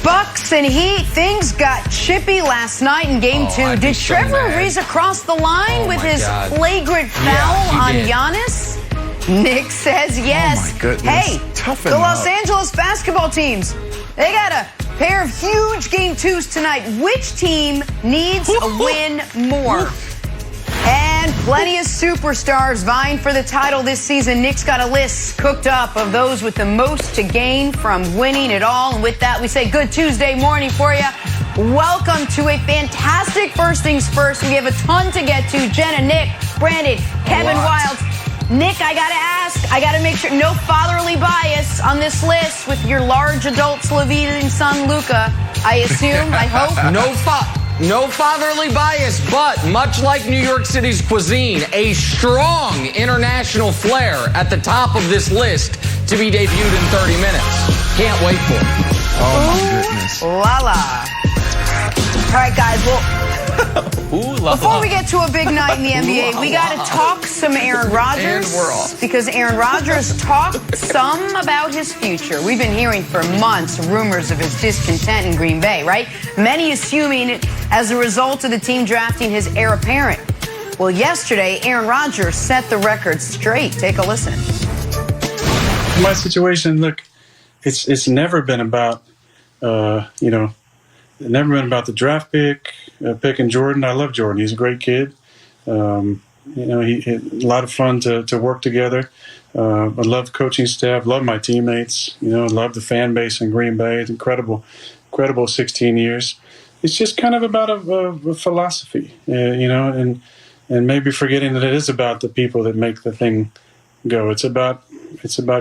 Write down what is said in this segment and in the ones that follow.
Bucks and Heat, things got chippy last night in Game 2. Did Trevor Ariza cross the line with his flagrant foul on Giannis? Nick says yes. Oh my goodness. Hey, the Los Angeles basketball teams, they got a pair of huge Game 2s tonight. Which team needs a win more? And plenty of superstars vying for the title this season. Nick's got a list cooked up of those with the most to gain from winning it all. And with that, we say good Tuesday morning for you. Welcome to a fantastic First Things First. We have a ton to get to. Jenna, Nick, Brandon, Kevin Wilds. Nick, I got to ask, I got to make sure, no fatherly bias on this list with your large adult Slovenian son, Luka, I assume, I hope? No fatherly bias, but much like New York City's cuisine, a strong international flair at the top of this list to be debuted in 30 minutes. Can't wait for it. Oh, my goodness. La la. All right, guys, well, before we get to a big night in the NBA, we got to talk some Aaron Rodgers, because Aaron Rodgers talked some about his future. We've been hearing for months rumors of his discontent in Green Bay, right? Many assuming it as a result of the team drafting his heir apparent. Well, yesterday, Aaron Rodgers set the record straight. Take a listen. My situation, look, it's never been about, never been about the draft picking Jordan. I love Jordan. He's a great kid. He a lot of fun to work together. I love the coaching staff, love my teammates, love the fan base in Green Bay. It's incredible 16 years. It's just kind of about a philosophy, and maybe forgetting that it is about the people that make the thing go. It's about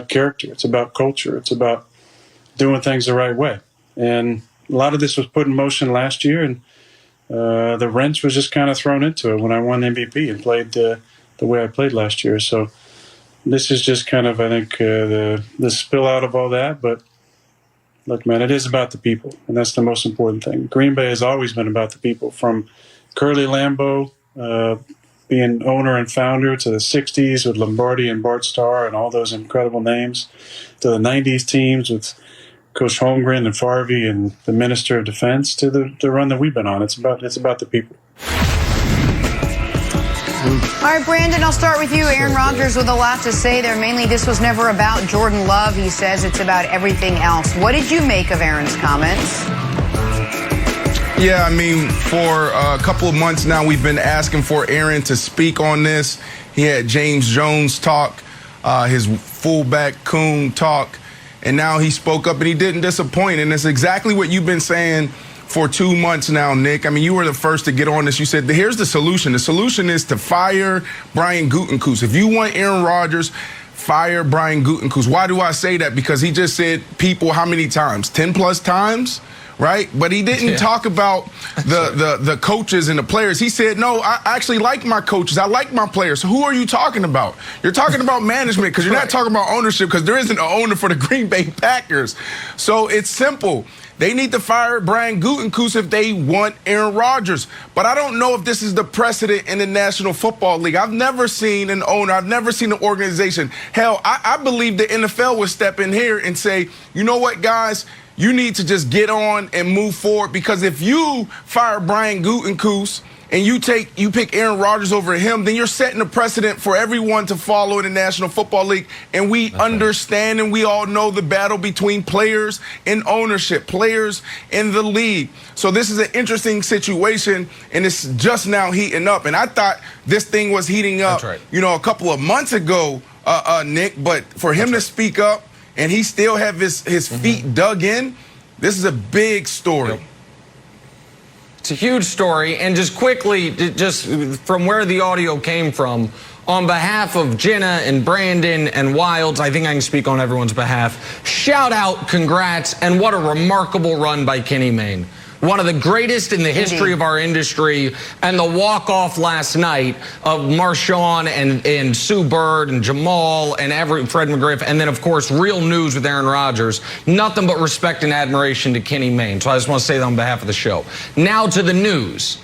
character. It's about culture. It's about doing things the right way. And a lot of this was put in motion last year, and the wrench was just kind of thrown into it when I won MVP and played the way I played last year. So this is just kind of, I think, the spill out of all that. But look, man, it is about the people, and that's the most important thing. Green Bay has always been about the people, from Curly Lambeau being owner and founder to the 60s with Lombardi and Bart Starr and all those incredible names, to the 90s teams with Coach Holmgren and Farvey and the Minister of Defense, to the run that we've been on. It's about the people. All right, Brandon, I'll start with you. Aaron Rodgers with a lot to say there. Mainly, this was never about Jordan Love. He says it's about everything else. What did you make of Aaron's comments? Yeah, I mean, for a couple of months now, we've been asking for Aaron to speak on this. He had James Jones talk, his fullback Coon talk, and now he spoke up and he didn't disappoint. And it's exactly what you've been saying for 2 months now, Nick. I mean, you were the first to get on this. You said, here's the solution. The solution is to fire Brian Gutekunst. If you want Aaron Rodgers, fire Brian Gutekunst. Why do I say that? Because he just said people how many times? 10 plus times? Right? But he didn't talk about the coaches and the players. He said, no, I actually like my coaches. I like my players. So who are you talking about? You're talking about management, because you're not talking about ownership, because there isn't an owner for the Green Bay Packers. So it's simple. They need to fire Brian Gutekunst if they want Aaron Rodgers. But I don't know if this is the precedent in the National Football League. I've never seen an owner. I've never seen an organization. Hell, I believe the NFL would step in here and say, you know what, guys? You need to just get on and move forward, because if you fire Brian Gutekunst and you pick Aaron Rodgers over him, then you're setting a precedent for everyone to follow in the National Football League. And we understand and we all know the battle between players and ownership, players in the league. So this is an interesting situation, and it's just now heating up. And I thought this thing was heating up, a couple of months ago, Nick. But for him to speak up, and he still have his feet dug in, this is a big story. It's a huge story. And just quickly, just from where the audio came from, on behalf of Jenna and Brandon and Wilds, I think I can speak on everyone's behalf. Shout out, congrats, and what a remarkable run by Kenny Mayne. One of the greatest in the history of our industry, and the walk-off last night of Marshawn and Sue Bird and Jamal and Fred McGriff, and then, of course, real news with Aaron Rodgers. Nothing but respect and admiration to Kenny Mayne. So I just want to say that on behalf of the show. Now to the news.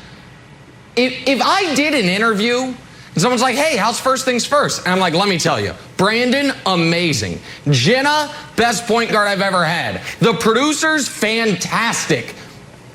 If I did an interview and someone's like, hey, how's First Things First? And I'm like, let me tell you, Brandon, amazing. Jenna, best point guard I've ever had. The producers, fantastic.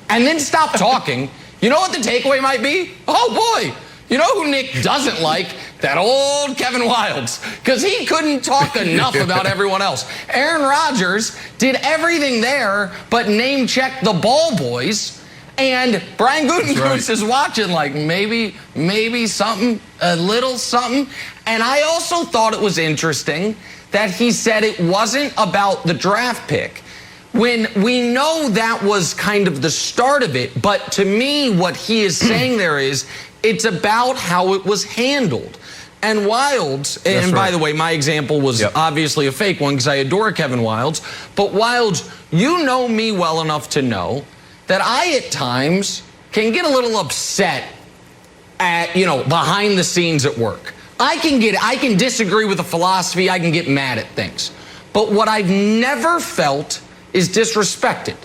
And then stop talking. You know what the takeaway might be? Oh boy, you know who Nick doesn't like? That old Kevin Wildes, because he couldn't talk enough about everyone else. Aaron Rodgers did everything there but name check the ball boys. And Brian Gutekunst is watching like maybe something, a little something. And I also thought it was interesting that he said it wasn't about the draft pick, when we know that was kind of the start of it. But to me, what he is saying there is it's about how it was handled. And Wildes, and by the way, my example was obviously a fake one because I adore Kevin Wildes. But Wildes, you know me well enough to know that I at times can get a little upset at, behind the scenes at work. I can disagree with the philosophy, I can get mad at things. But what I've never felt is disrespected.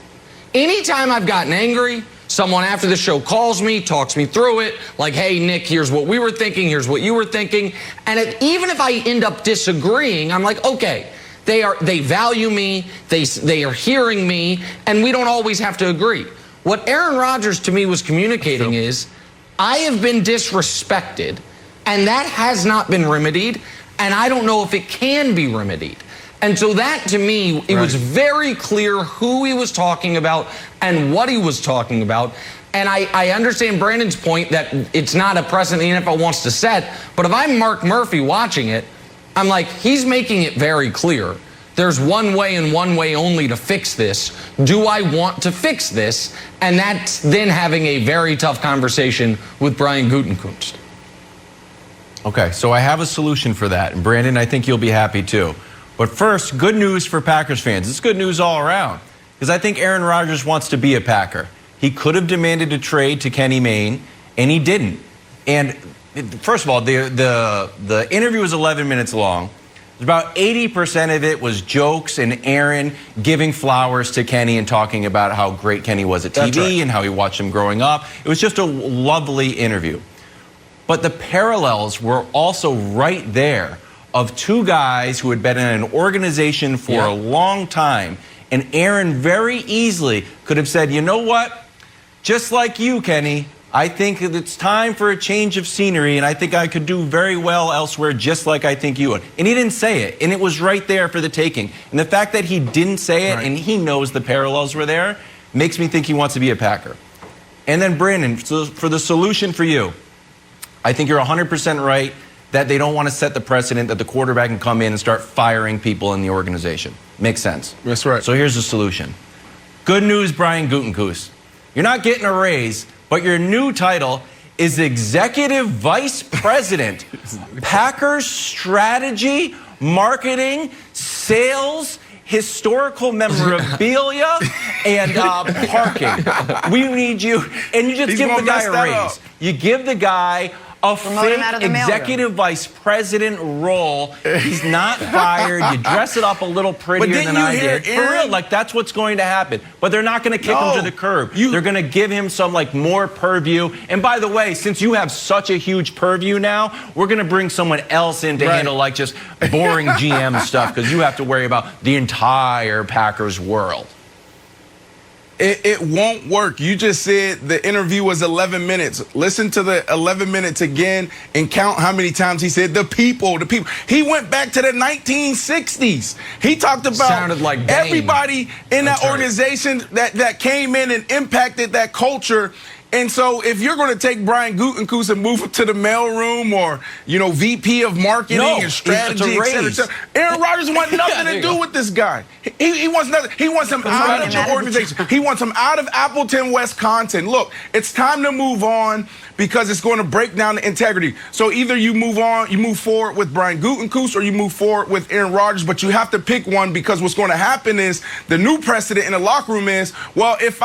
Anytime I've gotten angry, someone after the show calls me, talks me through it, like, hey, Nick, here's what we were thinking, here's what you were thinking. And even if I end up disagreeing, I'm like, okay, they value me, they are hearing me, and we don't always have to agree. What Aaron Rodgers to me was communicating is, I have been disrespected, and that has not been remedied, and I don't know if it can be remedied. And so that, to me, it was very clear who he was talking about and what he was talking about. And I understand Brandon's point that it's not a precedent the NFL wants to set, but if I'm Mark Murphy watching it, I'm like, he's making it very clear. There's one way and one way only to fix this. Do I want to fix this? And that's then having a very tough conversation with Brian Gutekunst. Okay, so I have a solution for that. And Brandon, I think you'll be happy too. But first, good news for Packers fans. It's good news all around. Because I think Aaron Rodgers wants to be a Packer. He could have demanded a trade to Kenny Mayne, and he didn't. And first of all, the interview was 11 minutes long. About 80% of it was jokes and Aaron giving flowers to Kenny and talking about how great Kenny was at TV and how he watched him growing up. It was just a lovely interview. But the parallels were also right there of two guys who had been in an organization for a long time. And Aaron very easily could have said, you know what? Just like you, Kenny, I think it's time for a change of scenery, and I think I could do very well elsewhere, just like I think you would. And he didn't say it, and it was right there for the taking. And the fact that he didn't say it, and he knows the parallels were there, makes me think he wants to be a Packer. And then, Brandon, for the solution for you, I think you're 100% right that they don't want to set the precedent that the quarterback can come in and start firing people in the organization. Makes sense. That's right. So here's the solution. Good news, Brian Gutekunst. You're not getting a raise, but your new title is Executive Vice President, Packers Strategy, Marketing, Sales, Historical Memorabilia, and Parking. We need you, and you just give the guy a raise. You give the guy a fake executive vice president role. He's not fired. You dress it up a little prettier than I did. For real, like that's what's going to happen. But they're not going to kick him to the curb. They're going to give him some like more purview. And by the way, since you have such a huge purview now, we're going to bring someone else in to handle like just boring GM stuff because you have to worry about the entire Packers world. It won't work. You just said the interview was 11 minutes. Listen to the 11 minutes again and count how many times he said the people. He went back to the 1960s. He talked about everybody in that organization that came in and impacted that culture. And so if you're going to take Brian Gutekunst and move him to the mailroom or, VP of marketing and strategy, et cetera, Aaron Rodgers wants nothing to do with this guy. He wants nothing. He wants him out of your organization. He wants him out of Appleton, Wisconsin. Look, it's time to move on because it's going to break down the integrity. So either you move forward with Brian Gutekunst or you move forward with Aaron Rodgers, but you have to pick one because what's going to happen is the new precedent in the locker room is, well, if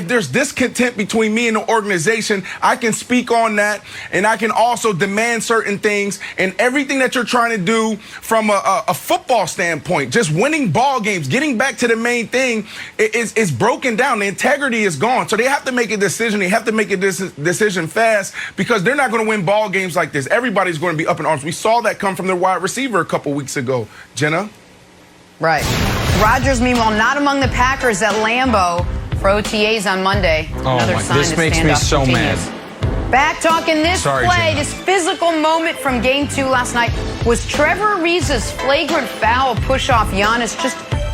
there's discontent between me and the organization. I can speak on that, and I can also demand certain things. And everything that you're trying to do from a football standpoint, just winning ball games, getting back to the main thing, is broken down. The integrity is gone. So they have to make a decision. They have to make a decision fast, because they're not going to win ball games like this. Everybody's going to be up in arms. We saw that come from their wide receiver a couple weeks ago. Jenna? Right. Rodgers, meanwhile, not among the Packers at Lambeau for OTAs on Monday. Another sign this that makes me standoff so continues. mad. Back talking this Sorry, play, Jenna. this physical moment from Game 2 last night was Trevor Ariza's flagrant foul push off Giannis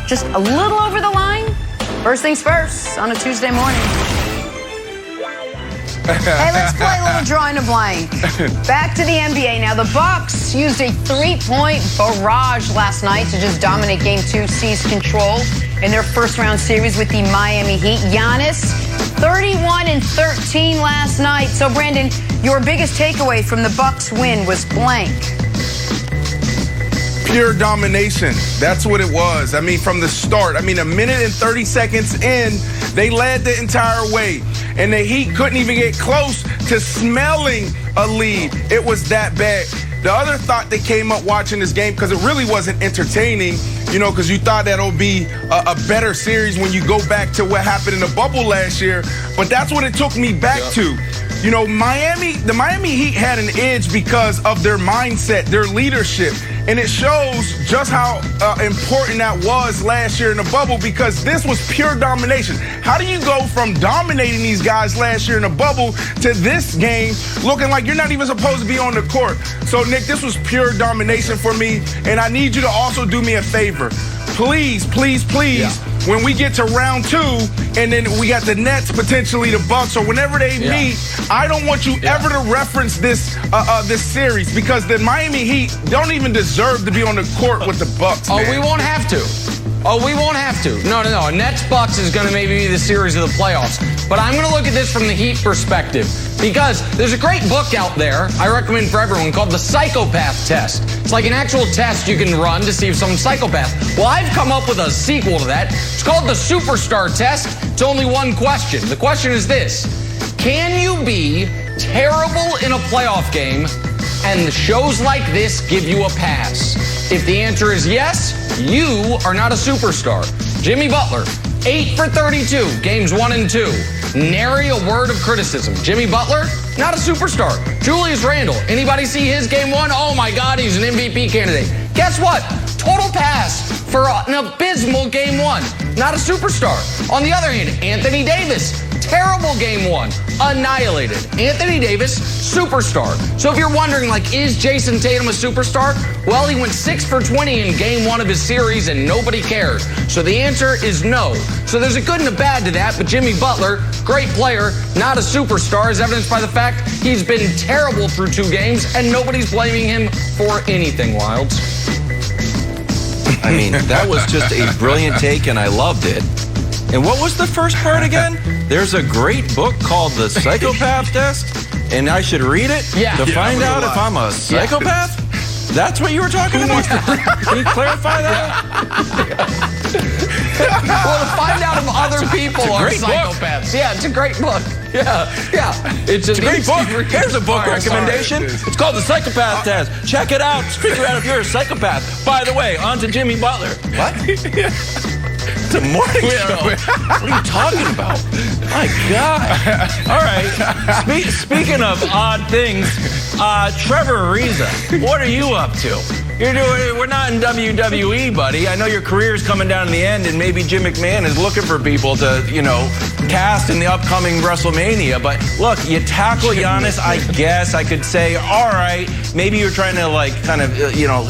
just a little over the line. First things first on a Tuesday morning. Hey, let's play a little drawing a blank. Back to the NBA now. The Bucks used a 3-point barrage last night to just dominate Game 2, seize control in their first-round series with the Miami Heat. Giannis, 31 and 13 last night. So, Brandon, your biggest takeaway from the Bucks win was blank. Pure domination. That's what it was. I mean, from the start. I mean, a minute and 30 seconds in, they led the entire way. And the Heat couldn't even get close to smelling a lead. It was that bad. The other thought that came up watching this game, because it really wasn't entertaining, you know, because you thought that'll be a better series when you go back to what happened in the bubble last year. But that's what it took me back to. You know, the Miami Heat had an edge because of their mindset, their leadership. And it shows just how important that was last year in the bubble, because this was pure domination. How do you go from dominating these guys last year in the bubble to this game looking like you're not even supposed to be on the court? So, Nick, this was pure domination for me. And I need you to also do me a favor. Please, please, please, when we get to round 2 and then we got the Nets, potentially the Bucks, or whenever they meet, I don't want you ever to reference this series, because the Miami Heat don't even deserve to be on the court with the Bucks, man. Oh, we won't have to. Oh, we won't have to. No. Nets-Bucks is going to maybe be the series of the playoffs. But I'm going to look at this from the Heat perspective, because there's a great book out there I recommend for everyone called The Psychopath Test. It's like an actual test you can run to see if someone's psychopath. Well, I've come up with a sequel to that. It's called the Superstar Test. It's only one question. The question is this: can you be terrible in a playoff game and the shows like this give you a pass? If the answer is yes, you are not a superstar. Jimmy Butler, 8 for 32, games 1 and 2. Nary a word of criticism. Jimmy Butler, not a superstar. Julius Randle, anybody see his game 1? Oh my God, he's an MVP candidate. Guess what? Total pass for an abysmal game 1. Not a superstar. On the other hand, Anthony Davis, terrible game 1. Annihilated. Anthony Davis, superstar. So if you're wondering, like, is Jason Tatum a superstar? Well, he went 6 for 20 in game 1 of his series and nobody cared. So the answer is no. So there's a good and a bad to that, but Jimmy Butler, great player, not a superstar, as evidenced by the fact he's been terrible through 2 games and nobody's blaming him for anything, Wilds. I mean, that was just a brilliant take, and I loved it. And what was the first part again? There's a great book called The Psychopath Test, and I should reid it to find out if I'm a psychopath? That's what you were talking about? Can you clarify that? Well, to find out if other people are psychopaths. Yeah, it's a great book. Yeah. It's a great book. Here's a book recommendation. It's called The Psychopath Test. Check it out. Figure out if you're a psychopath. By the way, on to Jimmy Butler. What? It's a morning show. What are you talking about? My God. All right. Speaking of odd things, Trevor Ariza, what are you up to? We're not in WWE, buddy. I know your career's coming down to the end, and maybe Jim McMahon is looking for people to, cast in the upcoming WrestleMania. But look, you tackle Giannis, I guess I could say, all right, maybe you're trying to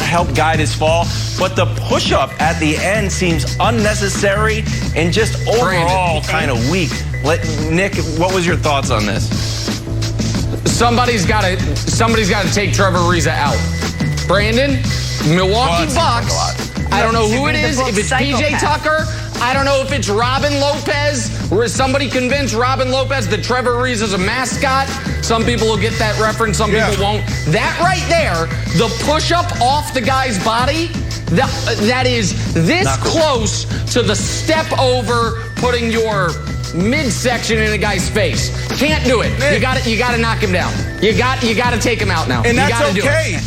help guide his fall. But the push-up at the end seems unnecessary and just overall kind of weak. Nick, what was your thoughts on this? Somebody's got to take Trevor Ariza out. Brandon, Milwaukee Bucks. I don't know who it is. If it's PJ Tucker, I don't know if it's Robin Lopez. Or is somebody convinced Robin Lopez that Trevor Ariza is a mascot? Some people will get that reference, some people won't. That right there, the push-up off the guy's body, that is this close to the step over putting your midsection in a guy's face. Can't do it. Nick. You gotta knock him down. You got to take him out now. And you that's okay.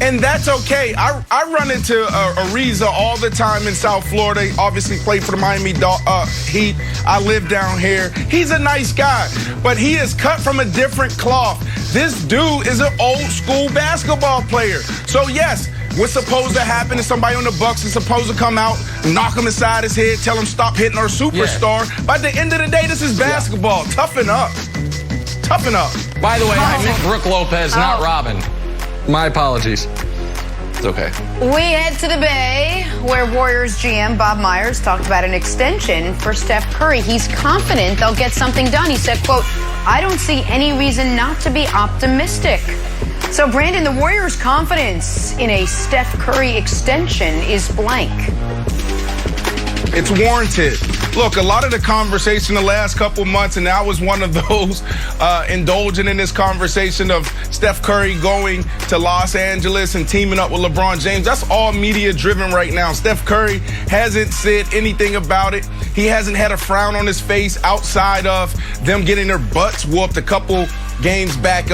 And that's okay. I run into Ariza all the time in South Florida. He obviously played for the Miami Heat. I live down here. He's a nice guy, but he is cut from a different cloth. This dude is an old school basketball player. So yes, what's supposed to happen is somebody on the Bucks is supposed to come out, knock him inside his head, tell him stop hitting our superstar. Yeah. By the end of the day, this is basketball. Yeah. Toughen up. Toughen up. By the way, I meant Brooke Lopez, not Robin. My apologies. It's okay. We head to the Bay, where Warriors GM Bob Myers talked about an extension for Steph Curry. He's confident they'll get something done. He said, quote, "I don't see any reason not to be optimistic." So, Brandon, the Warriors' confidence in a Steph Curry extension is blank. It's warranted. Look, a lot of the conversation the last couple months, and I was one of those indulging in this conversation of Steph Curry going to Los Angeles and teaming up with LeBron James. That's all media driven right now. Steph Curry hasn't said anything about it. He hasn't had a frown on his face outside of them getting their butts whooped a couple games back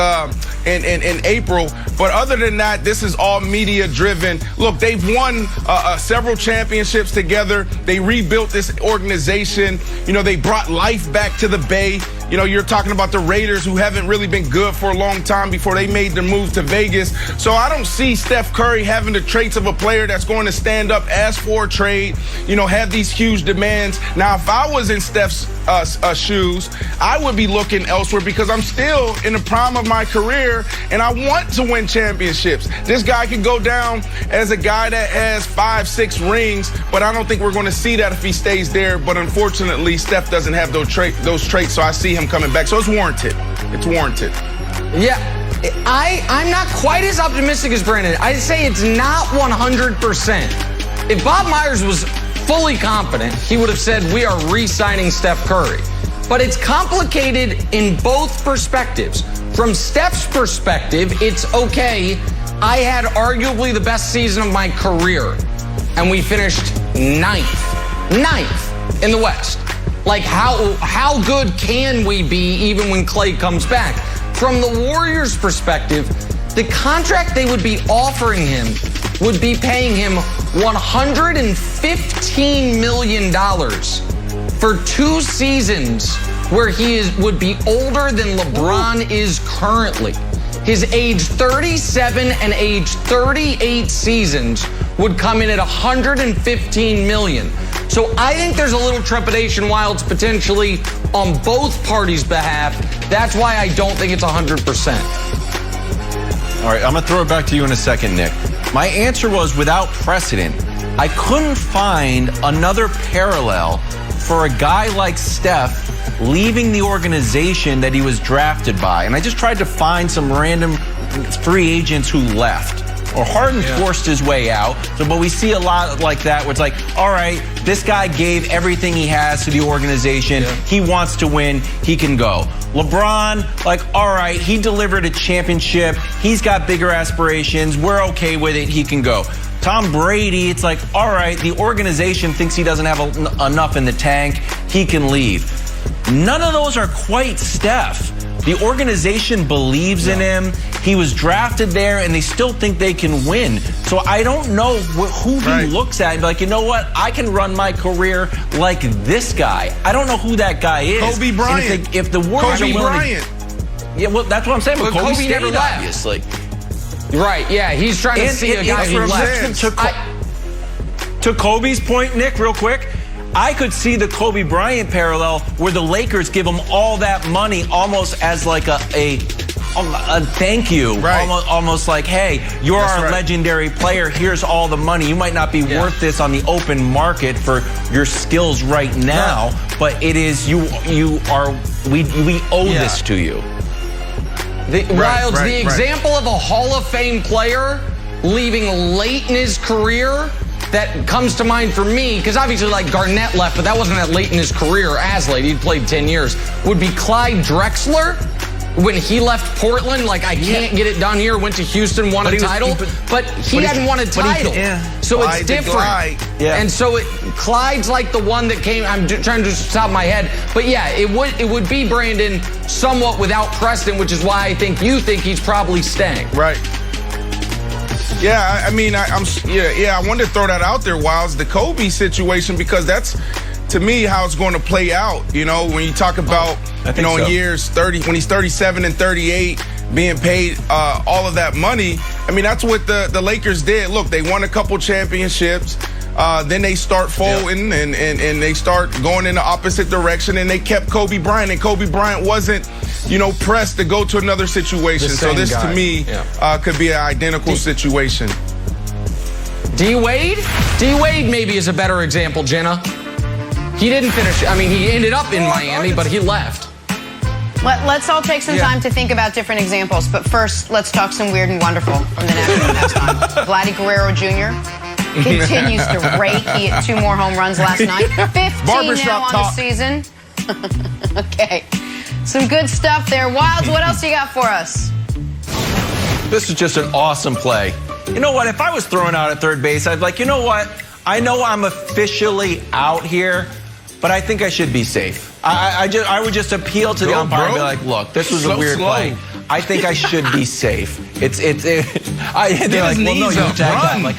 in April. But other than that, this is all media driven. Look, they've won several championships together. They rebuilt this organization. You know, they brought life back to the Bay. You know, you're talking about the Raiders, who haven't really been good for a long time before they made the move to Vegas. So I don't see Steph Curry having the traits of a player that's going to stand up, ask for a trade, you know, have these huge demands. Now, if I was in Steph's shoes, I would be looking elsewhere because I'm still in the prime of my career and I want to win championships. This guy could go down as a guy that has 5-6 rings, but I don't think we're going to see that if he stays there. But unfortunately, Steph doesn't have those traits, so I see him coming back. So it's warranted. It's warranted. Yeah, I'm not quite as optimistic as Brandon. I'd say it's not 100%. If Bob Myers was fully confident, he would have said we are re-signing Steph Curry. But it's complicated in both perspectives. From Steph's perspective, it's okay. I had arguably the best season of my career, and we finished ninth in the West. Like, how good can we be even when Clay comes back? From the Warriors' perspective, the contract they would be offering him would be paying him $115 million for 2 seasons where he would be older than LeBron is currently. His age 37 and age 38 seasons would come in at $115 million. So I think there's a little trepidation, Wilds, potentially on both parties' behalf. That's why I don't think it's 100%. All right, I'm going to throw it back to you in a second, Nick. My answer was without precedent. I couldn't find another parallel for a guy like Steph leaving the organization that he was drafted by. And I just tried to find some random free agents who left. Or Harden forced his way out. But we see a lot like that where it's like, all right, this guy gave everything he has to the organization. Yeah. He wants to win. He can go. LeBron, like, all right, he delivered a championship. He's got bigger aspirations. We're okay with it. He can go. Tom Brady, it's like, all right, the organization thinks he doesn't have enough in the tank. He can leave. None of those are quite Steph. The organization believes in him. He was drafted there, and they still think they can win. So I don't know who he looks at and be like, you know what? I can run my career like this guy. I don't know who that guy is. Kobe Bryant. If the Warriors Kobe are willing Bryant. Yeah, well, that's what I'm saying. But Kobe stayed, never left, obviously. Right, yeah. He's trying to see a guy who left. To Kobe's point, Nick, real quick, I could see the Kobe Bryant parallel where the Lakers give him all that money almost as like a thank you. Right. Almost like, hey, you're our legendary player. Here's all the money. You might not be worth this on the open market for your skills right now, but it is we owe this to you. The example of a Hall of Fame player leaving late in his career that comes to mind for me, because obviously like Garnett left, but that wasn't that late in his career, as late, he'd played 10 years, would be Clyde Drexler. when he left Portland, like, I can't get it done here, went to Houston, won a title, but he hadn't won a title. So it's different. And so Clyde's like the one that came, I'm trying to just top my head, but yeah, it would be Brandon somewhat without Preston, which is why I think you think he's probably staying. Right. Yeah, I mean, I wanted to throw that out there, Wilds, the Kobe situation, because that's, to me, how it's going to play out. You know, when you talk about, years 30, when he's 37 and 38, being paid all of that money. I mean, that's what the Lakers did. Look, they won a couple championships. Then they start folding and they start going in the opposite direction, and they kept Kobe Bryant, and Kobe Bryant wasn't, pressed to go to another situation. So this, to me, could be an identical situation. D-Wade? D-Wade maybe is a better example, Jenna. He didn't finish. I mean, he ended up in Miami, but he left. Let's all take some time to think about different examples. But first, let's talk some weird and wonderful from the national pastime. Vladdy Guerrero Jr. continues to rake. He hit 2 more home runs last night. 15 now on the season. Okay. Some good stuff there. Wilds, what else you got for us? This is just an awesome play. You know what? If I was thrown out at third base, I'd be like, you know what? I know I'm officially out here, but I think I should be safe. I would just appeal to the umpire and be like, look, this was a weird play. I think I should be safe. They're like, well, no, you tagged that. Like,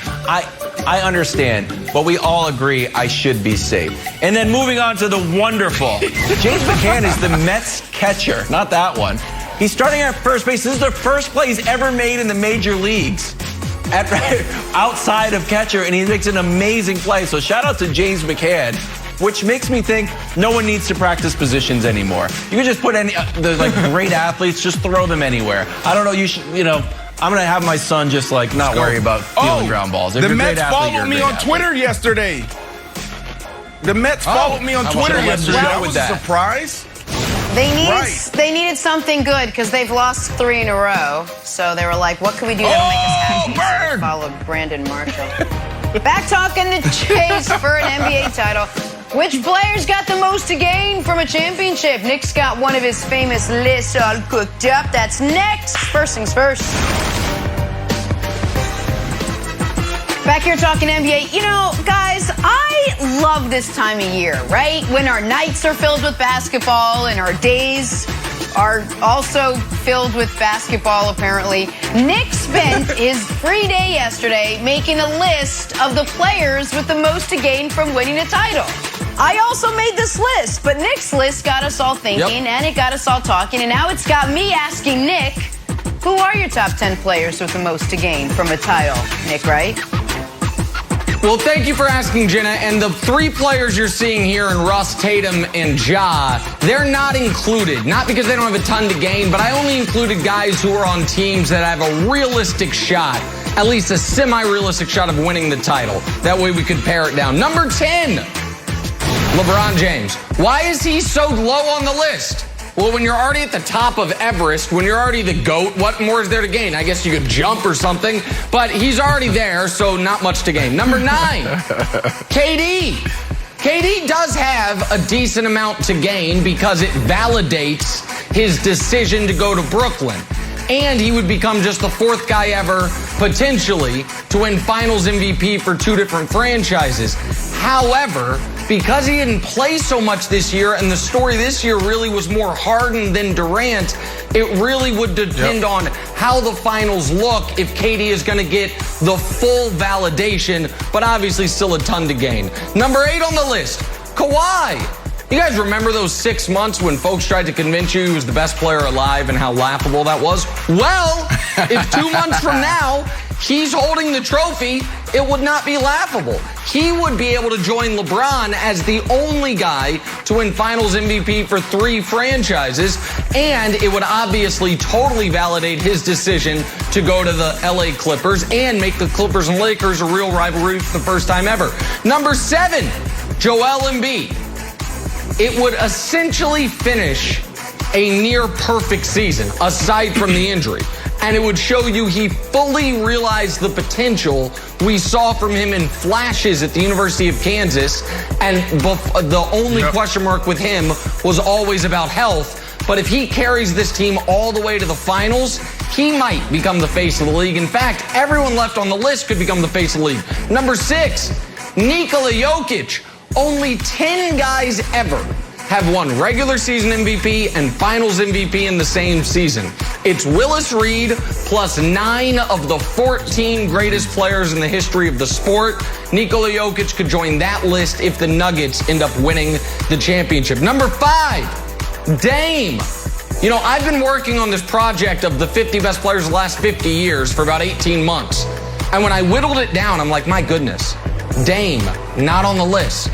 I understand, but we all agree I should be safe. And then moving on to the wonderful, James McCann is the Mets catcher, not that one. He's starting at first base. This is the first play he's ever made in the major leagues outside of catcher, and he makes an amazing play. So shout out to James McCann, which makes me think no one needs to practice positions anymore. You can just put there's like great athletes, just throw them anywhere. I don't know, I'm going to have my son just like not worry about stealing ground balls. If the Mets followed me on Twitter yesterday. The Mets followed me on Twitter yesterday. That was a surprise. They needed something good because they've lost 3 in a row. So they were like, what can we do that'll make us happy? So they followed Brandon Marshall. Back talking the chase for an NBA title. Which players got the most to gain from a championship? Nick's got one of his famous lists all cooked up. That's next. First things first. Back here talking NBA. You know, guys, I love this time of year, right? When our nights are filled with basketball and our days are also filled with basketball, apparently. Nick spent his free day yesterday making a list of the players with the most to gain from winning a title. I also made this list, but Nick's list got us all thinking, and it got us all talking, and now it's got me asking Nick, who are your top 10 players with the most to gain from a title? Nick, right? Well, thank you for asking, Jenna. And the 3 players you're seeing here in Russ, Tatum, and Ja, they're not included. Not because they don't have a ton to gain, but I only included guys who are on teams that have a realistic shot, at least a semi-realistic shot of winning the title. That way we could pare it down. Number 10, LeBron James. Why is he so low on the list? Well, when you're already at the top of Everest, when you're already the GOAT, what more is there to gain? I guess you could jump or something, but he's already there, so not much to gain. Number 9, KD. KD does have a decent amount to gain because it validates his decision to go to Brooklyn. And he would become just the 4th guy ever, potentially, to win Finals MVP for 2 different franchises. However, because he didn't play so much this year, and the story this year really was more Harden than Durant, it really would depend on how the finals look if KD is going to get the full validation, but obviously still a ton to gain. Number 8 on the list, Kawhi. You guys remember those 6 months when folks tried to convince you he was the best player alive and how laughable that was? Well, if 2 months from now he's holding the trophy, it would not be laughable. He would be able to join LeBron as the only guy to win Finals MVP for 3 franchises, and it would obviously totally validate his decision to go to the LA Clippers and make the Clippers and Lakers a real rivalry for the first time ever. Number 7, Joel Embiid. It would essentially finish a near-perfect season, aside from the injury. And it would show you he fully realized the potential we saw from him in flashes at the University of Kansas. And the only question mark with him was always about health. But if he carries this team all the way to the finals, he might become the face of the league. In fact, everyone left on the list could become the face of the league. Number 6, Nikola Jokic. Only 10 guys ever have won regular season MVP and finals MVP in the same season. It's Willis Reed plus 9 of the 14 greatest players in the history of the sport. Nikola Jokic could join that list if the Nuggets end up winning the championship. Number 5, Dame. You know, I've been working on this project of the 50 best players of the last 50 years for about 18 months. And when I whittled it down, I'm like, my goodness, Dame, not on the list.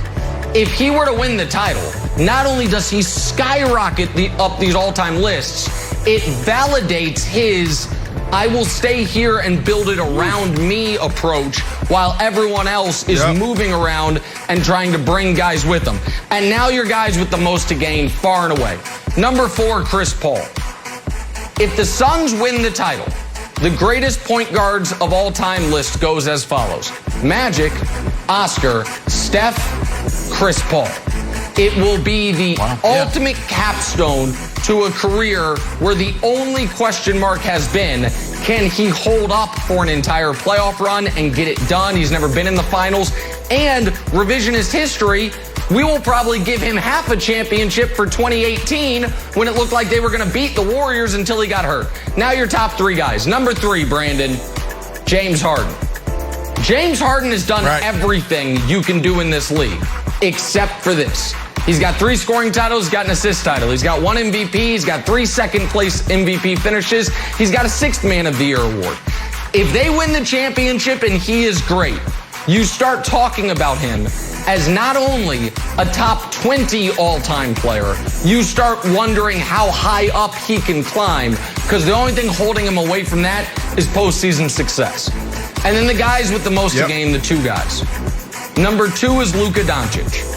If he were to win the title, not only does he skyrocket up these all-time lists, it validates his I will stay here and build it around me approach while everyone else is moving around and trying to bring guys with them. And now your guys with the most to gain far and away. Number 4, Chris Paul. If the Suns win the title, the greatest point guards of all time list goes as follows: Magic, Oscar, Steph, Chris Paul. It will be the ultimate capstone to a career where the only question mark has been, can he hold up for an entire playoff run and get it done? He's never been in the finals. And revisionist history, we will probably give him half a championship for 2018 when it looked like they were going to beat the Warriors until he got hurt. Now your top 3 guys. Number 3, Brandon, James Harden. James Harden has done everything you can do in this league, except for this. He's got 3 scoring titles, he's got an assist title, he's got 1 MVP, he's got 3 second-place MVP finishes, he's got a 6th Man of the Year award. If they win the championship and he is great, you start talking about him as not only a top 20 all-time player, you start wondering how high up he can climb, because the only thing holding him away from that is postseason success. And then the guys with the most to gain, the 2 guys. Number 2 is Luka Doncic.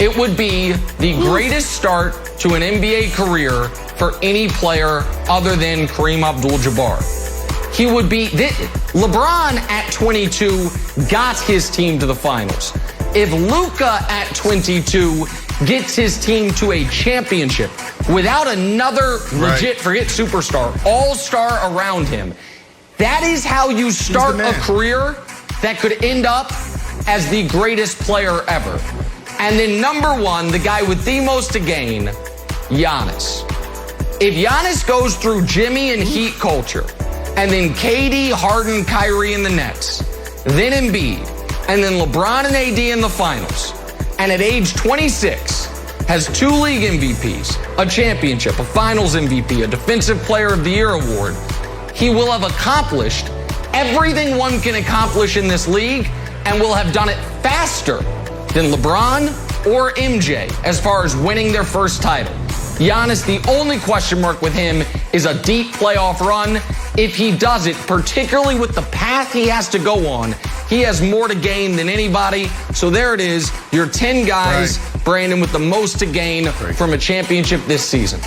It would be the greatest start to an NBA career for any player other than Kareem Abdul-Jabbar. He would be, LeBron at 22 got his team to the finals. If Luka at 22 gets his team to a championship without another legit, forget superstar, all-star around him, that is how you start a career that could end up as the greatest player ever. And then number 1, the guy with the most to gain, Giannis. If Giannis goes through Jimmy and Heat culture, and then KD, Harden, Kyrie in the Nets, then Embiid, and then LeBron and AD in the finals, and at age 26 has 2 league MVPs, a championship, a finals MVP, a defensive player of the year award, he will have accomplished everything one can accomplish in this league and will have done it faster than LeBron or MJ as far as winning their first title. Giannis, the only question mark with him is a deep playoff run. If he does it, particularly with the path he has to go on, he has more to gain than anybody. So there it is, your 10 guys, Brandon, with the most to gain from a championship this season.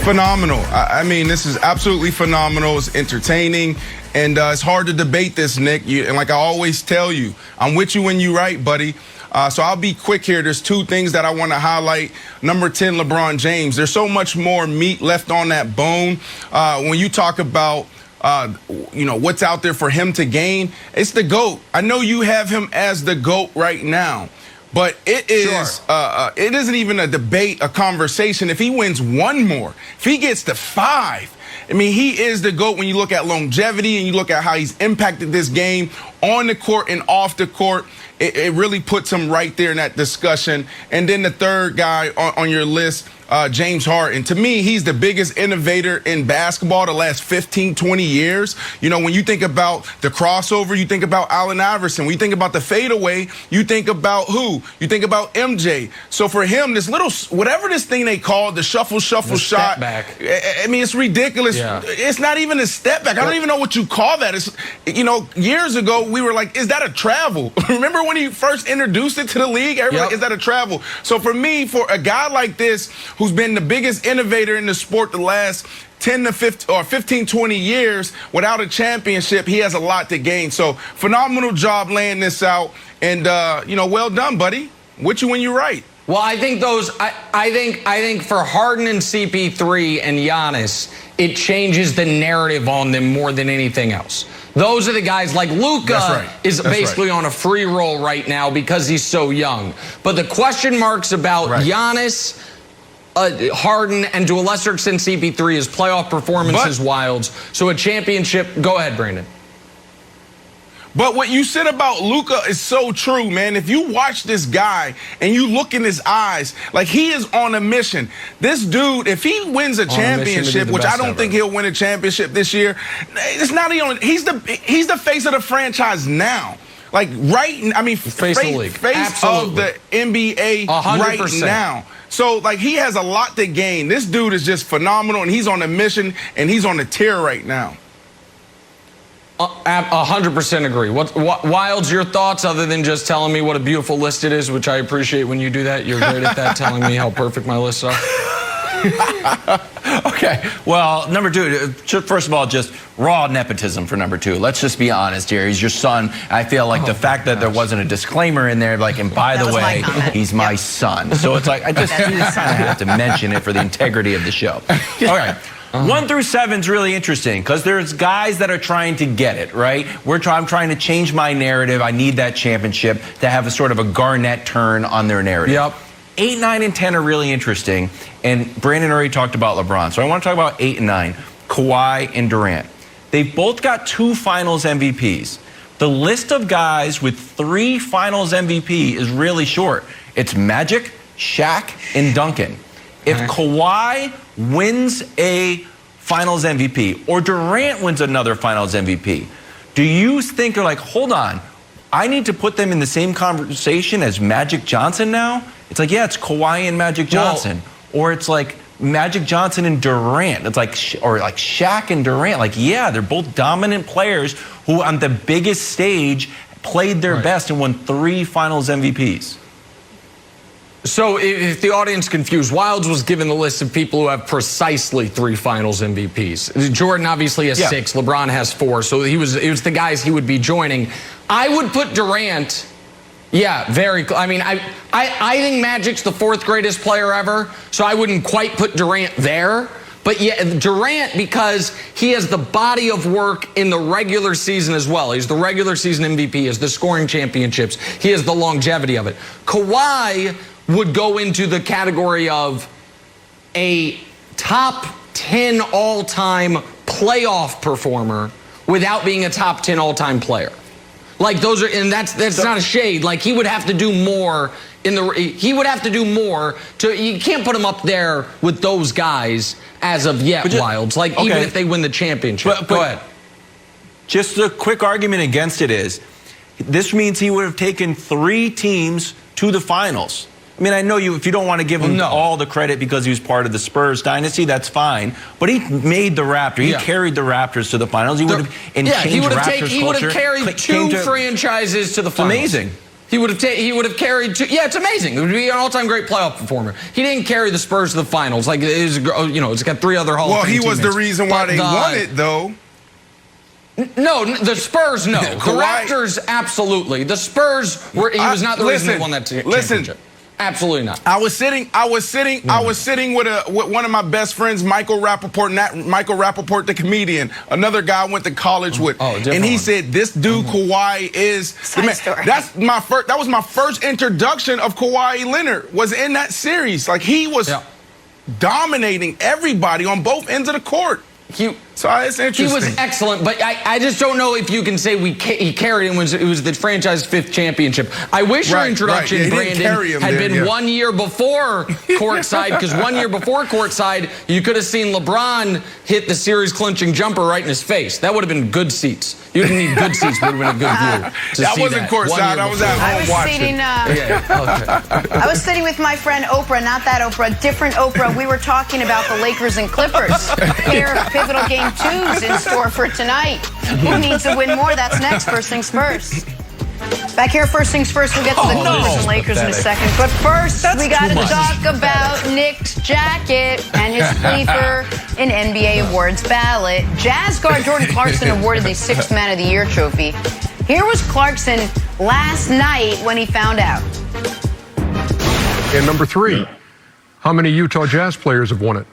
Phenomenal. I mean, this is absolutely phenomenal. It's entertaining. And it's hard to debate this, Nick. And like I always tell you, I'm with you when you right, buddy. So I'll be quick here. There's 2 things that I want to highlight. Number 10, LeBron James. There's so much more meat left on that bone. When you talk about, what's out there for him to gain, it's the GOAT. I know you have him as the GOAT right now. But it is, it isn't even a debate, a conversation. If he wins 1 more, if he gets to 5, I mean, he is the GOAT when you look at longevity and you look at how he's impacted this game on the court and off the court. It really puts him right there in that discussion. And then the 3rd guy on your list, James Harden. To me, he's the biggest innovator in basketball the last 15, 20 years. You know, when you think about the crossover, you think about Allen Iverson. When you think about the fadeaway, you think about who? You think about MJ. So for him, this little, whatever this thing they call the shuffle shot. Step back. I mean, it's ridiculous. Yeah. It's not even a step back. I don't even know what you call that. It's, years ago, we were like, is that a travel? Remember when he first introduced it to the league? Everybody, like, is that a travel? So for me, for a guy like this, who's been the biggest innovator in the sport the last 10 to 15 or 15, 20 years without a championship, he has a lot to gain. So phenomenal job laying this out. And, well done, buddy. With you when you're right. Well, I think I think for Harden and CP3 and Giannis, it changes the narrative on them more than anything else. Those are the guys like Luka is basically on a free roll right now because he's so young. But the question marks about Giannis, Harden, and to a lesser extent CP3 is playoff performances, Wilds. So a championship. Go ahead, Brandon. But what you said about Luka is so true, man. If you watch this guy and you look in his eyes, like he is on a mission. This dude, if he wins a championship, which I don't think he'll win a championship this year, it's not even. He's the face of the franchise now. Like face of the league, face of the NBA 100%. Right now. So like he has a lot to gain. This dude is just phenomenal, and he's on a mission, and he's on a tear right now. 100% agree. Wilds, your thoughts other than just telling me what a beautiful list it is, which I appreciate when you do that. You're great at that, telling me how perfect my lists are. Okay, well, number two, first of all, just raw nepotism for number two. Let's just be honest here. He's your son. I feel like the fact that there wasn't a disclaimer in there, like, and by the way, he's my son. So it's like, I just kind of have to mention it for the integrity of the show. All right. 1 through 7 is really interesting because there's guys that are trying to get it, right? I'm trying to change my narrative. I need that championship to have a sort of a Garnett turn on their narrative. Yep. 8, 9, and 10 are really interesting. And Brandon already talked about LeBron. So I want to talk about 8 and 9, Kawhi and Durant. They've both got 2 finals MVPs. The list of guys with 3 finals MVP is really short. It's Magic, Shaq, and Duncan. If Kawhi wins a finals MVP or Durant wins another finals MVP, do you think they're like, hold on, I need to put them in the same conversation as Magic Johnson now? It's like, yeah, it's Kawhi and Magic Johnson. Or it's like Magic Johnson and Durant. It's like, or like Shaq and Durant. Like, yeah, they're both dominant players who on the biggest stage played their best and won 3 finals MVPs. So if the audience confused, Wilds was given the list of people who have precisely 3 finals MVPs. Jordan obviously has 6. LeBron has 4. So it was the guys he would be joining. I would put Durant. I mean, I think Magic's the 4th greatest player ever. So I wouldn't quite put Durant there. But yeah, Durant, because he has the body of work in the regular season as well. He's the regular season MVP. He has the scoring championships. He has the longevity of it. Kawhi would go into the category of a top 10 all-time playoff performer without being a top 10 all-time player. Like those are, and that's not a shade. Like he would have to do more he would have to do more you can't put him up there with those guys as of yet, Wilds. Like even if they win the championship. Go ahead. Just a quick argument against it is, this means he would have taken 3 teams to the finals. I mean, I know if you don't want to give him all the credit because he was part of the Spurs dynasty, that's fine. But he made the Raptors. He carried the Raptors to the finals. He would have he would have carried 2 franchises to the finals. It's amazing. He would have carried 2. Yeah, it's amazing. It would be an all-time great playoff performer. He didn't carry the Spurs to the finals. Like it's got 3 other Hall of Fame teammates. Well, he was the reason why they won it, though. No, the Spurs, no. The Raptors, absolutely. The Spurs were. He was not the reason they won that championship. Absolutely not. I was sitting with one of my best friends, Michael Rappaport, the comedian, another guy I went to college with, and he said, "This dude Kawhi is the man." That was my first introduction of Kawhi Leonard. Was in that series. Like he was dominating everybody on both ends of the court. So it's interesting. He was excellent, but I just don't know if you can say he carried him. It was the franchise's 5th championship. I wish your introduction, Brandon, had been 1 year before courtside, because 1 year before courtside, you could have seen LeBron hit the series-clinching jumper right in his face. That would have been good seats. You didn't need good seats, but it would have been a good view. That wasn't courtside. I was at home watching. I was sitting with my friend Oprah, not that Oprah, different Oprah. We were talking about the Lakers and Clippers. Pair of pivotal game 2s in store for tonight. Who needs to win more? That's next. First things first. Back here, first things first, we'll get to the Clippers and Lakers in a second. But first, we got to talk about Nick's jacket and his plea for an NBA awards ballot. Jazz guard Jordan Clarkson awarded the 6th Man of the Year trophy. Here was Clarkson last night when he found out. And number 3, how many Utah Jazz players have won it?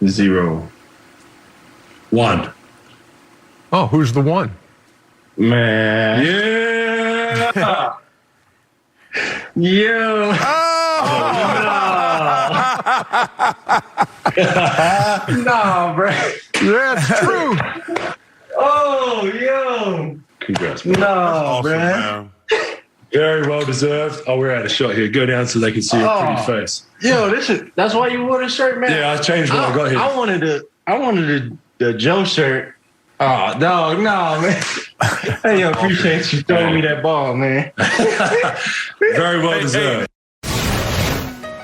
0. 1. Oh, who's the one? Man. Yeah. Yo. No, bro. That's true. Oh, yo. Congrats, man. No, awesome, bro. Man. Very well deserved. Oh, we're out of shot here. Go down so they can see your pretty face. Yo, that's why you wore the shirt, man. Yeah, I changed when I got here. I wanted the Joe shirt. Oh, no, man. Hey, yo, appreciate you throwing me that ball, man. Very well deserved.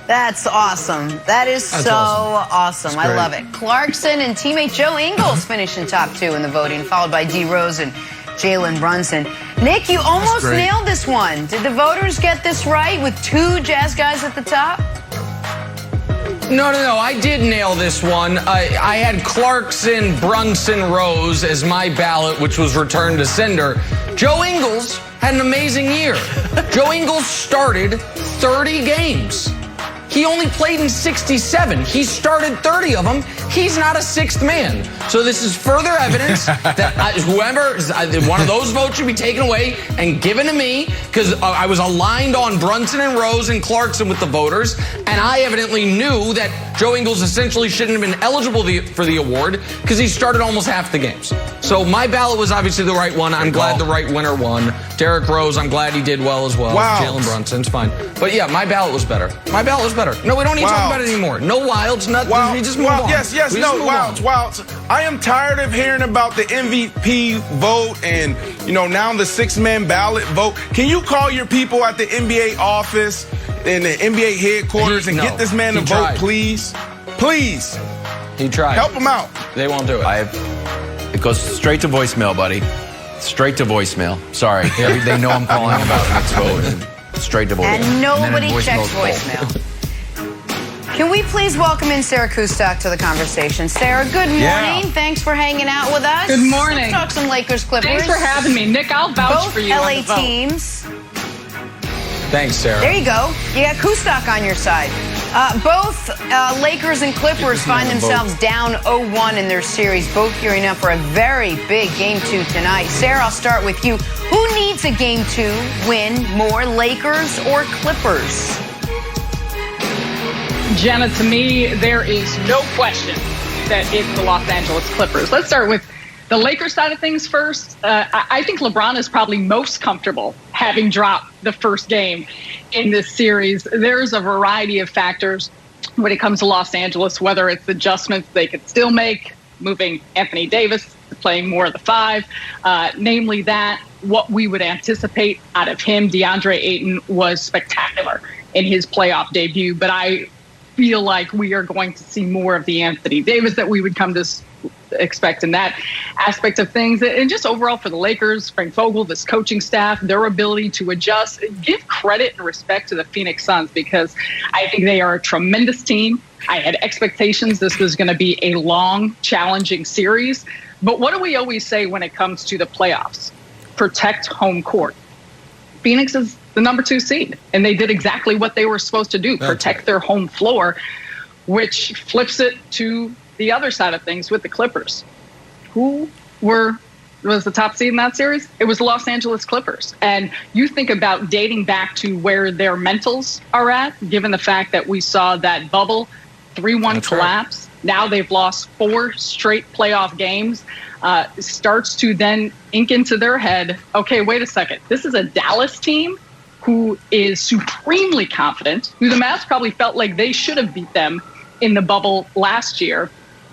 That's awesome. That is so awesome. I love it. Clarkson and teammate Joe Ingles finish in top 2 in the voting, followed by D. Rose and Jalen Brunson. Nick, you almost nailed this one. Did the voters get this right with 2 Jazz guys at the top? No, I did nail this one. I had Clarkson, Brunson, Rose as my ballot, which was returned to sender. Joe Ingles had an amazing year. Joe Ingles started 30 games. He only played in 67. He started 30 of them. He's not a 6th man. So this is further evidence that one of those votes should be taken away and given to me, because I was aligned on Brunson and Rose and Clarkson with the voters, and I evidently knew that Joe Ingles essentially shouldn't have been eligible for the award because he started almost half the games. So my ballot was obviously the right one. I'm glad the right winner won. Derrick Rose, I'm glad he did well as well. Wow. Jalen Brunson's fine. But yeah, my ballot was better. My ballot was better. No, we don't need to talk about it anymore. No wilds, nothing. We just move on. Yes, wilds. I am tired of hearing about the MVP vote and, now the 6-man ballot vote. Can you call your people at the NBA office and the NBA headquarters and get this man to vote, please? Please. He tried. Help him out. They won't do it. It goes straight to voicemail, buddy. Straight to voicemail. Sorry. They know I'm calling about Nick's vote. And straight to voicemail. And nobody checks voicemail. Can we please welcome in Sarah Kustok to the conversation? Sarah, good morning. Yeah. Thanks for hanging out with us. Good morning. Let's talk some Lakers Clippers. Thanks for having me. Nick, I'll vouch Both for you. LA teams. Thanks, Sarah. There you go. You got Kustok on your side. Both Lakers and Clippers find themselves down 0-1 in their series, both gearing up for a very big Game 2 tonight. Sarah, I'll start with you. Who needs a Game 2 win more, Lakers or Clippers? Jenna, to me, there is no question that it's the Los Angeles Clippers. Let's start with the Lakers side of things first. I think LeBron is probably most comfortable having dropped the first game in this series. There's a variety of factors when it comes to Los Angeles, whether it's adjustments they could still make, moving Anthony Davis to playing more of the 5, namely that what we would anticipate out of him. DeAndre Ayton was spectacular in his playoff debut, but I feel like we are going to see more of the Anthony Davis that we would come to expect in that aspect of things. And just overall for the Lakers, Frank Vogel, this coaching staff, their ability to adjust, give credit and respect to the Phoenix Suns, because I think they are a tremendous team. I had expectations this was going to be a long, challenging series. But what do we always say when it comes to the playoffs? Protect home court. Phoenix is the number 2 seed, and they did exactly what they were supposed to do, protect their home floor, which flips it to the other side of things with the Clippers. Who was the top seed in that series? It was the Los Angeles Clippers. And you think about dating back to where their mentals are at, given the fact that we saw that bubble 3-1 collapse. Right. Now they've lost 4 straight playoff games. Starts to then ink into their head, okay, wait a second. This is a Dallas team who is supremely confident, who the Mavs probably felt like they should have beat them in the bubble last year.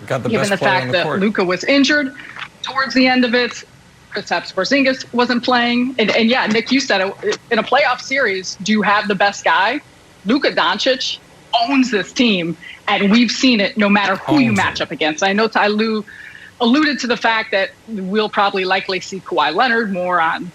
Given the fact that Luka was injured towards the end of it, Kristaps Porzingis wasn't playing. And yeah, Nick, you said it, in a playoff series, do you have the best guy? Luka Doncic owns this team, and we've seen it no matter who you match up against. I know Ty Lue alluded to the fact that we'll probably likely see Kawhi Leonard more on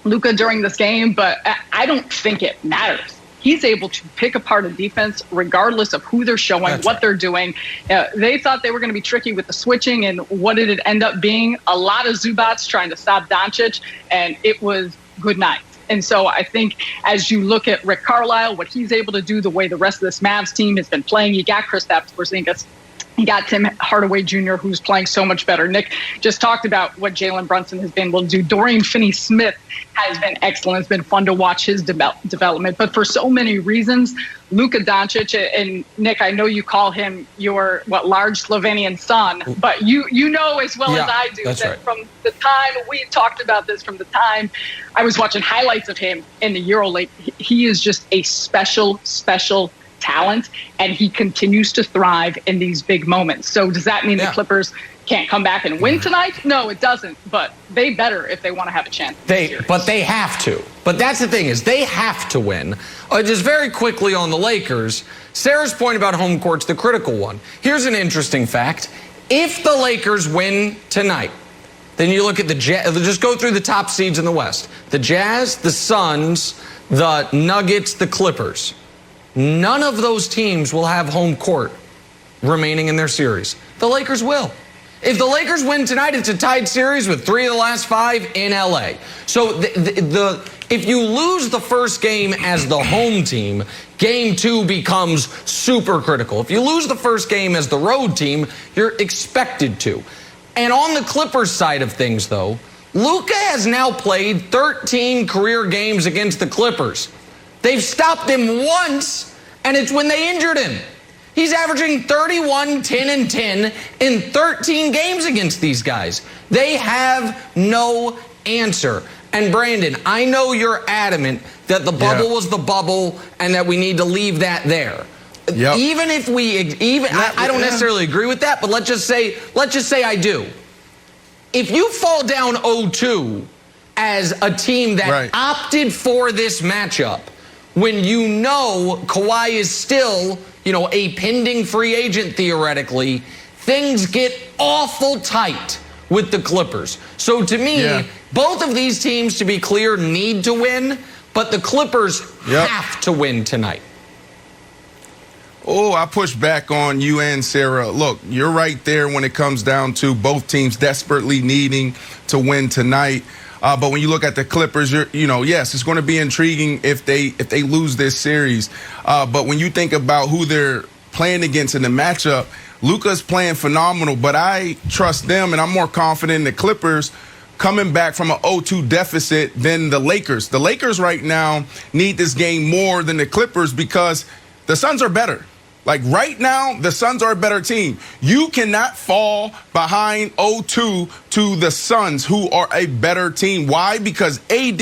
Luka during this game, but I don't think it matters. He's able to pick apart a defense regardless of who they're showing, what they're doing. They thought they were going to be tricky with the switching, and what did it end up being? A lot of Zubats trying to stop Doncic, and it was good night. And so I think as you look at Rick Carlisle, what he's able to do, the way the rest of this Mavs team has been playing, you got Kristaps Porzingis. You got Tim Hardaway Jr., who's playing so much better. Nick just talked about what Jalen Brunson has been able to do. Dorian Finney-Smith has been excellent. It's been fun to watch his development. But for so many reasons, Luka Doncic, and Nick, I know you call him your, large Slovenian son, but you know as well as I do that from the time we talked about this, from the time I was watching highlights of him in the EuroLeague, he is just a special talent, and he continues to thrive in these big moments. So does that mean the Clippers can't come back and win tonight? No, it doesn't. But they better if they want to have a chance. But they have to. But that's the thing, is they have to win. Just very quickly on the Lakers, Sarah's point about home court's the critical one. Here's an interesting fact. If the Lakers win tonight, then you look at the Jazz, just go through the top seeds in the West. The Jazz, the Suns, the Nuggets, the Clippers. None of those teams will have home court remaining in their series. The Lakers will. If the Lakers win tonight, it's a tied series with 3 of the last 5 in LA. So if you lose the first game as the home team, game 2 becomes super critical. If you lose the first game as the road team, you're expected to. And on the Clippers side of things, though, Luka has now played 13 career games against the Clippers. They've stopped him once, and it's when they injured him. He's averaging 31, 10, and 10 in 13 games against these guys. They have no answer. And Brandon, I know you're adamant that the bubble was the bubble and that we need to leave that there. Yep. Even if I don't necessarily agree with that, but let's just say I do. If you fall down 0-2 as a team that opted for this matchup, when you know Kawhi is still, a pending free agent theoretically, things get awful tight with the Clippers. So to me, both of these teams, to be clear, need to win, but the Clippers have to win tonight. Oh, I push back on you and Sarah. Look, you're right there when it comes down to both teams desperately needing to win tonight. But when you look at the Clippers, yes, it's going to be intriguing if they lose this series. But when you think about who they're playing against in the matchup, Luka's playing phenomenal. But I trust them, and I'm more confident in the Clippers coming back from an 0-2 deficit than the Lakers. The Lakers right now need this game more than the Clippers because the Suns are better. Like right now, the Suns are a better team. You cannot fall behind 0-2 to the Suns, who are a better team. Why? Because AD,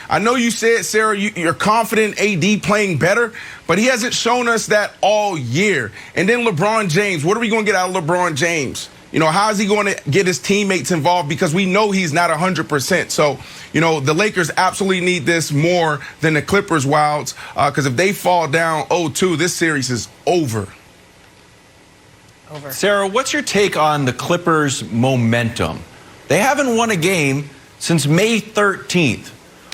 I know you said, Sarah, you're confident AD playing better, but he hasn't shown us that all year. And then LeBron James, what are we going to get out of LeBron James? How is he going to get his teammates involved? Because we know he's not 100%. So, the Lakers absolutely need this more than the Clippers, Wilds, because if they fall down 0-2, this series is over. Sarah, what's your take on the Clippers' momentum? They haven't won a game since May 13th,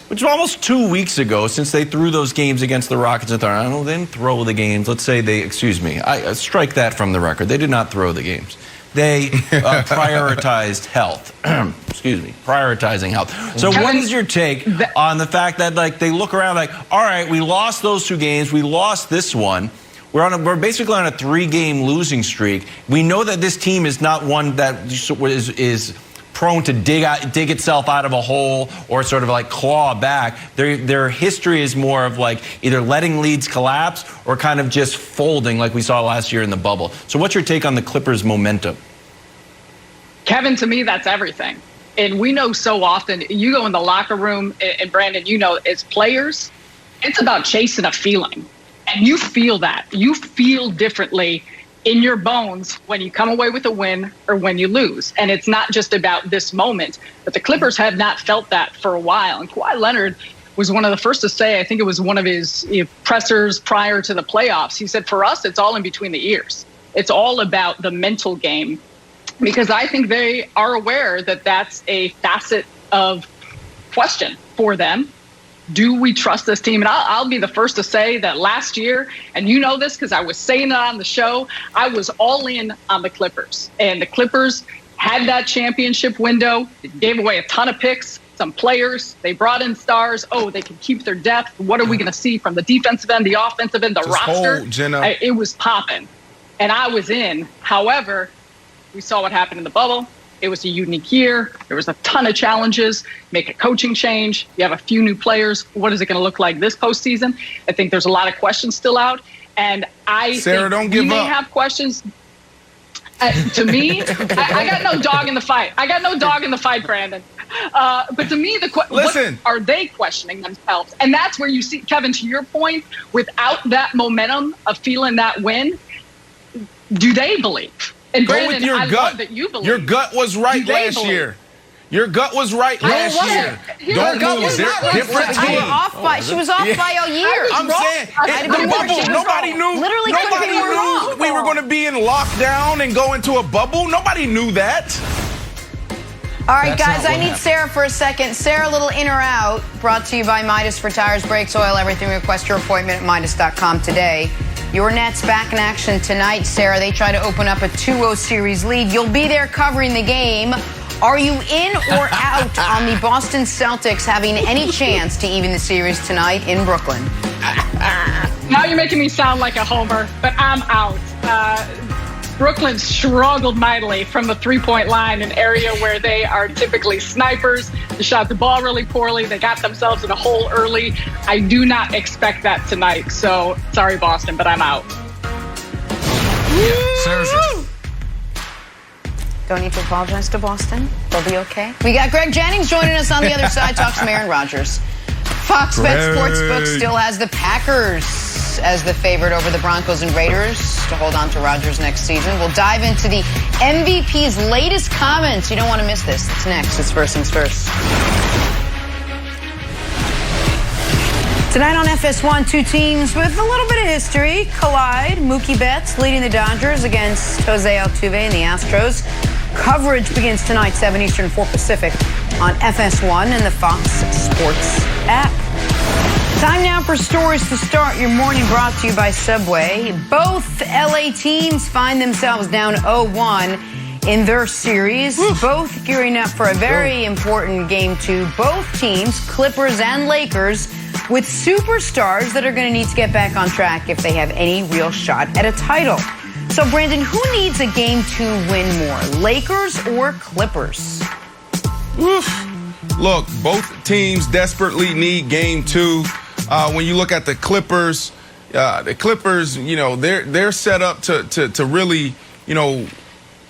which was almost 2 weeks ago since they threw those games against the Rockets and Thunder. I don't know, they didn't throw the games. Let's say I strike that from the record. They did not throw the games. They prioritized health. Prioritizing health. So what is your take on the fact that they look around all right, we lost those 2 games, we lost this one. We're basically on a 3-game losing streak. We know that this team is not one that is prone to dig itself out of a hole or sort of claw back. Their history is more of either letting leads collapse or kind of just folding like we saw last year in the bubble. So what's your take on the Clippers' momentum? Kevin, to me, that's everything. And we know so often, you go in the locker room, and Brandon, as players, it's about chasing a feeling. And you feel that. You feel differently in your bones when you come away with a win or when you lose. And it's not just about this moment, but the Clippers have not felt that for a while. And Kawhi Leonard was one of the first to say, I think it was one of his pressers prior to the playoffs, he said, for us, it's all in between the ears. It's all about the mental game, because I think they are aware that that's a facet of question for them. Do we trust this team? And I'll be the first to say that last year, and you know this because I was saying it on the show, I was all in on the Clippers. And the Clippers had that championship window. It gave away a ton of picks. some players. They brought in stars. Oh, they can keep their depth. What are we going to see from the defensive end, the offensive end, the roster? Jenna. It was popping, and I was in. However, we saw what happened in the bubble. It was a unique year. There was a ton of challenges. Make a coaching change. You have a few new players. What is it going to look like this postseason? I think there's a lot of questions still out, and Sarah, don't give we may up. have questions. To me, I got no dog in the fight. I got no dog in the fight, Brandon. But to me, Listen. what are they questioning themselves? And that's where you see, Kevin, to your point, without that momentum of feeling that win, do they believe? And Go Brandon, with your I gut. love that you believe. Your gut was right last year. Your gut was right last year. Don't move. They're different teams. She was off by a year. I'm saying, the bubble, nobody knew. Literally couldn't Nobody be more wrong. knew we were going to be in lockdown and go into a bubble. Nobody knew that. All right, guys, I need Sarah for a second. Sarah, a little in or out, brought to you by Midas for tires, brakes, oil, everything. Request your appointment at Midas.com today. Your Nets back in action tonight, Sarah. They try to open up a 2-0 series lead. You'll be there covering the game. Are you in or out on the Boston Celtics having any chance to even the series tonight in Brooklyn? Now you're making me sound like a homer, but I'm out. Brooklyn struggled mightily from the three-point line, an area where they are typically snipers. They shot the ball really poorly. They got themselves in a hole early. I do not expect that tonight. So, sorry, Boston, but I'm out. Sarah's Don't need to apologize to Boston. They'll be okay. We got Greg Jennings joining us on the other side. Talk some Aaron Rodgers. Fox Bet Sportsbook still has the Packers as the favorite over the Broncos and Raiders to hold on to Rodgers next season. We'll dive into the MVP's latest comments. You don't want to miss this. It's next. It's First Things First. Tonight on FS1, two teams with a little bit of history collide. Mookie Betts leading the Dodgers against Jose Altuve and the Astros. Coverage begins tonight, 7 Eastern, 4 Pacific on FS1 and the Fox Sports app. Time now for stories to start your morning, brought to you by Subway. Both LA teams find themselves down 0-1 in their series. Both gearing up for a very important Game 2. Both teams, Clippers and Lakers, with superstars that are going to need to get back on track if they have any real shot at a title. So, Brandon, who needs a Game 2 win more, Lakers or Clippers? Look, both teams desperately need Game 2. When you look at the Clippers, you know, they're set up to really, you know,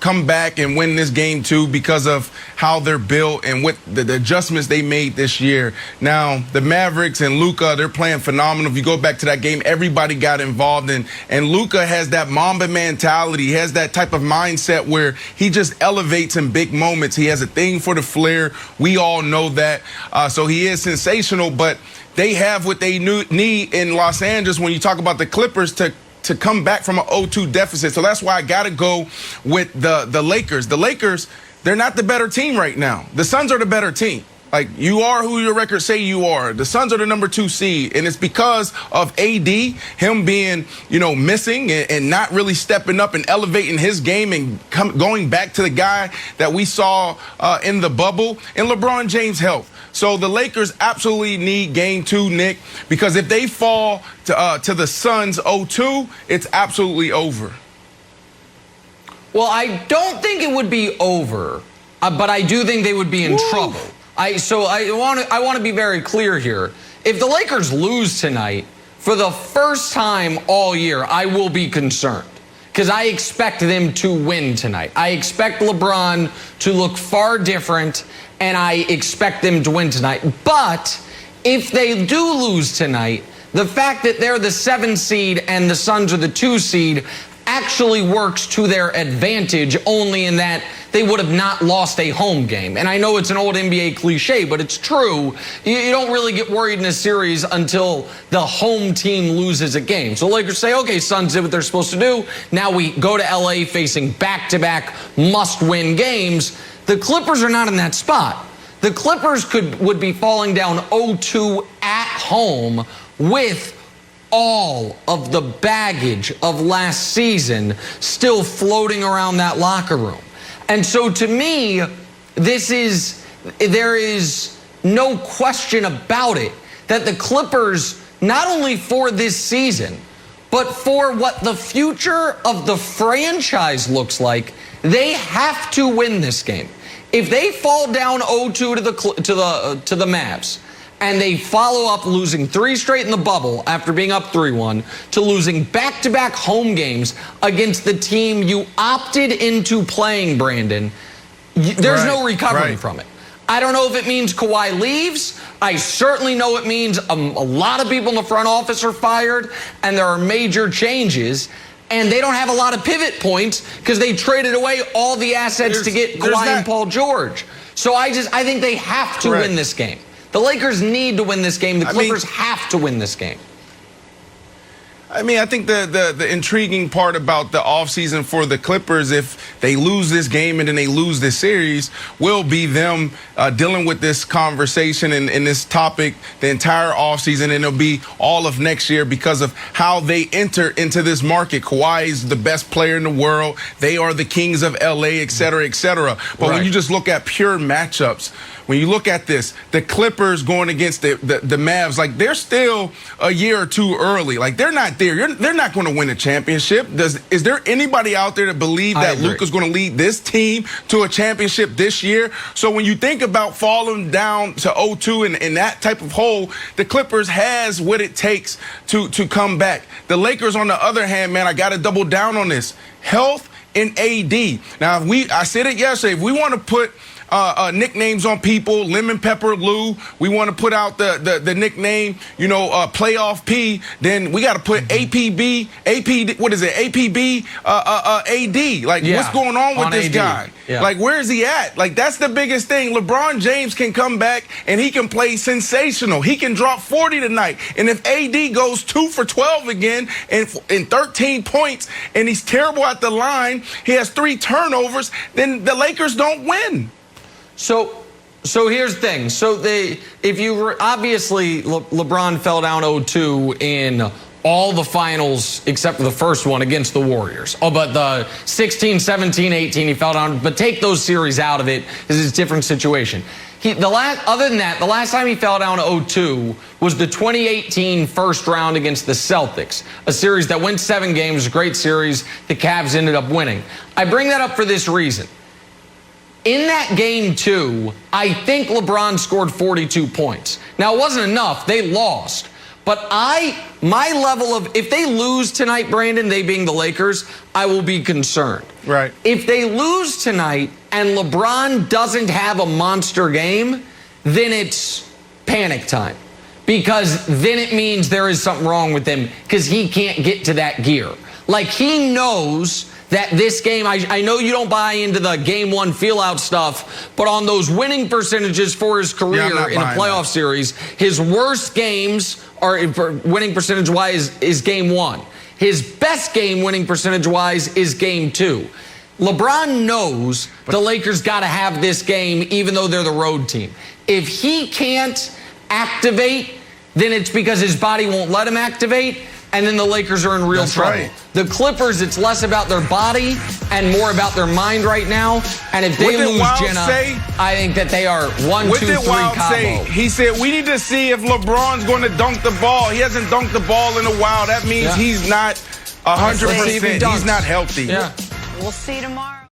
come back and win this Game 2 because of how they're built and what the adjustments they made this year. Now, the Mavericks and Luka, they're playing phenomenal. If you go back to that game, everybody got involved, and Luka has that Mamba mentality. He has that type of mindset where he just elevates in big moments. He has a thing for the flair. We all know that. So he is sensational, but they have what they need in Los Angeles when you talk about the Clippers to come back from an 0-2 deficit. So that's why I got to go with the Lakers. The Lakers, they're not the better team right now. The Suns are the better team. Like, you are who your records say you are. The Suns are the number 2 seed, and it's because of AD, him being, you know, missing and not really stepping up and elevating his game and going back to the guy that we saw in the bubble, and LeBron James' health. So the Lakers absolutely need Game 2, Nick, because if they fall to the Suns 0-2, it's absolutely over. Well, I don't think it would be over, but I do think they would be in trouble. So I want to be very clear here. If the Lakers lose tonight, for the first time all year, I will be concerned because I expect them to win tonight. I expect LeBron to look far different, and I expect them to win tonight. But if they do lose tonight, the fact that they're the 7 seed and the Suns are the 2 seed actually works to their advantage, only in that they would have not lost a home game. And I know it's an old NBA cliche, but it's true. You don't really get worried in a series until the home team loses a game. So Lakers say, okay, Suns did what they're supposed to do. Now we go to LA facing back-to-back must-win games. The Clippers are not in that spot. The Clippers would be falling down 0-2 at home with all of the baggage of last season still floating around that locker room. And so to me, there is no question about it, that the Clippers, not only for this season, but for what the future of the franchise looks like, they have to win this game. If they fall down 0-2 to the Mavs, and they follow up losing 3 straight in the bubble after being up 3-1 to losing back-to-back home games against the team you opted into playing, Brandon, there's no recovering from it. I don't know if it means Kawhi leaves. I certainly know it means a lot of people in the front office are fired, and there are major changes. And they don't have a lot of pivot points because they traded away all the assets to get Kawhi and Paul George. So I think they have to win this game. The Lakers need to win this game. The Clippers have to win this game. I mean, I think the intriguing part about the offseason for the Clippers, if they lose this game and then they lose this series, will be them dealing with this conversation and this topic the entire offseason, and it'll be all of next year because of how they enter into this market. Kawhi is the best player in the world. They are the kings of L.A., et cetera, et cetera. But when you just look at pure matchups, when you look at this, the Clippers going against the Mavs, like, they're still a year or two early. Like, they're not there. They're not going to win a championship. Is there anybody out there that believe that Luka's going to lead this team to a championship this year? So when you think about falling down to 0-2 and that type of hole, the Clippers has what it takes to come back. The Lakers, on the other hand, man, I got to double down on this. Health and AD. Now, I said it yesterday, if we want to put nicknames on people, Lemon Pepper Lou, we want to put out the nickname, Playoff P, then we got to put APB, AD. Like, what's going on with this guy? Yeah. Like, where is he at? Like, that's the biggest thing. LeBron James can come back and he can play sensational. He can drop 40 tonight. And if AD goes 2 for 12 again and 13 points and he's terrible at the line, he has 3 turnovers, then the Lakers don't win. So here's the thing. So obviously LeBron fell down 0-2 in all the finals except for the first one against the Warriors. Oh, but the 16, 17, 18, he fell down. But take those series out of it, because it's a different situation. Other than that, the last time he fell down 0-2 was the 2018 first round against the Celtics, a series that went 7 games, a great series. The Cavs ended up winning. I bring that up for this reason. In that game 2, I think LeBron scored 42 points. Now, it wasn't enough. They lost. But my level of, if they lose tonight, Brandon, they being the Lakers, I will be concerned. Right. If they lose tonight and LeBron doesn't have a monster game, then it's panic time. Because then it means there is something wrong with him because he can't get to that gear. Like, he knows that this game, I know you don't buy into the game 1 feel-out stuff, but on those winning percentages for his career in a playoff series, his worst games are, winning percentage-wise, is game 1. His best game winning percentage-wise is game 2. LeBron knows the Lakers got to have this game even though they're the road team. If he can't activate, then it's because his body won't let him activate, and then the Lakers are in real trouble. Right. The Clippers, it's less about their body and more about their mind right now. And if they lose, Jenna, I think that they are 1, 2, 3 combo. He said, we need to see if LeBron's going to dunk the ball. He hasn't dunked the ball in a while. That means he's not 100%. He's not healthy. We'll see tomorrow.